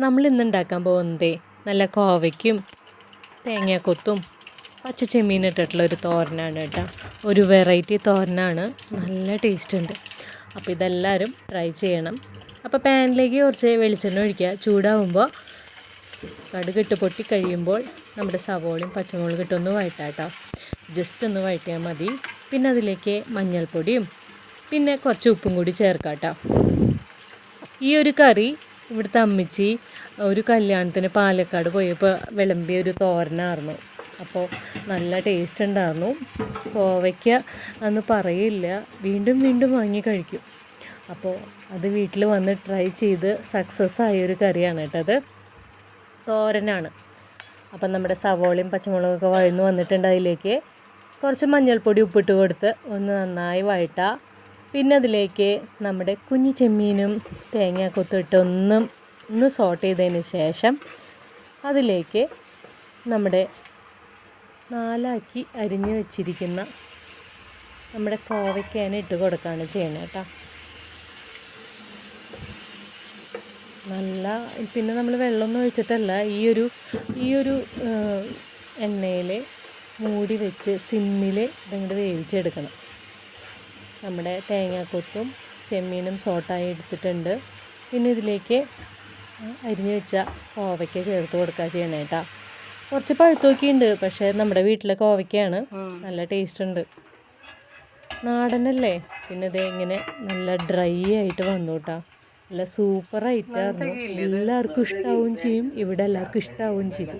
നമ്മൾ ഇന്ന് ഉണ്ടാക്കാൻ പോകുന്നതേ നല്ല കോവയ്ക്കും തേങ്ങാക്കൊത്തും പച്ച ചെമ്മീൻ ഇട്ടിട്ടുള്ള ഒരു തോരനാണ് കേട്ടോ. ഒരു വെറൈറ്റി തോരനാണ്, നല്ല ടേസ്റ്റ് ഉണ്ട്. അപ്പോൾ ഇതെല്ലാവരും ട്രൈ ചെയ്യണം. അപ്പോൾ പാനിലേക്ക് കുറച്ച് വെളിച്ചെണ്ണ ഒഴിക്കുക. ചൂടാവുമ്പോൾ കടുകിട്ട് പൊട്ടി കഴിയുമ്പോൾ നമ്മുടെ സവോളയും പച്ചമുളകും ഇട്ടൊന്ന് വഴറ്റാട്ടോ. ജസ്റ്റ് ഒന്ന് വഴറ്റിയാൽ മതി. പിന്നെ അതിലേക്ക് മഞ്ഞൾപ്പൊടിയും പിന്നെ കുറച്ച് ഉപ്പും കൂടി ചേർക്കാം കേട്ടോ. ഈ ഒരു കറി ഇവിടുത്തെ അമ്മച്ചി ഒരു കല്യാണത്തിന് പാലക്കാട് പോയപ്പോൾ വിളമ്പിയ ഒരു തോരനായിരുന്നു. അപ്പോൾ നല്ല ടേസ്റ്റ് ഉണ്ടായിരുന്നു. കോവയ്ക്ക എന്ന് പറയില്ല, വീണ്ടും വീണ്ടും വാങ്ങി കഴിക്കും. അപ്പോൾ അത് വീട്ടിൽ വന്ന് ട്രൈ ചെയ്ത് സക്സസ് ആയൊരു കറിയാണ് കേട്ടോ. അത് തോരനാണ്. അപ്പം നമ്മുടെ സവോളയും പച്ചമുളകൊക്കെ വഴന്ന് വന്നിട്ടുണ്ട്. അതിലേക്ക് കുറച്ച് മഞ്ഞൾപ്പൊടി ഉപ്പിട്ട് കൊടുത്ത് ഒന്ന് നന്നായി വഴറ്റാം. പിന്നെ അതിലേക്ക് നമ്മുടെ കുഞ്ഞു ചെമ്മീനും തേങ്ങാക്കൊത്തിട്ട് ഒന്ന് സോട്ട് ചെയ്തതിന് ശേഷം അതിലേക്ക് നമ്മുടെ നാലാക്കി അരിഞ്ഞ് വെച്ചിരിക്കുന്ന നമ്മുടെ കോവയ്ക്കാനെ ഇട്ട് കൊടുക്കുകയാണ് ചെയ്യുന്നത് കേട്ടോ. പിന്നെ നമ്മൾ വെള്ളമൊന്നും ഒഴിച്ചിട്ടല്ല, ഈ ഒരു എണ്ണയിൽ മൂടി വെച്ച് സിമ്മിൽ ഇതങ്ങോട്ട് വേവിച്ചെടുക്കണം. നമ്മുടെ തേങ്ങാക്കൊത്തും ചെമ്മീനും സോട്ടായി എടുത്തിട്ടുണ്ട്. പിന്നെ ഇതിലേക്ക് അരിഞ്ഞു വെച്ച കോവയ്ക്ക ചേർത്ത് കൊടുക്കുക ചെയ്യണം കേട്ടോ. കുറച്ച് പഴുത്തൊക്കെയുണ്ട്, പക്ഷേ നമ്മുടെ വീട്ടിലെ കോവയ്ക്കാണ്, നല്ല ടേസ്റ്റ് ഉണ്ട്. നാടനല്ലേ. പിന്നെ ഇത് ഇങ്ങനെ നല്ല ഡ്രൈ ആയിട്ട് വന്നു കേട്ടോ. നല്ല സൂപ്പറായിട്ടായിരുന്നു. എല്ലാവർക്കും ഇഷ്ടാവുകയും ചെയ്യും, ഇവിടെ എല്ലാവർക്കും ഇഷ്ടാവുകയും ചെയ്തു.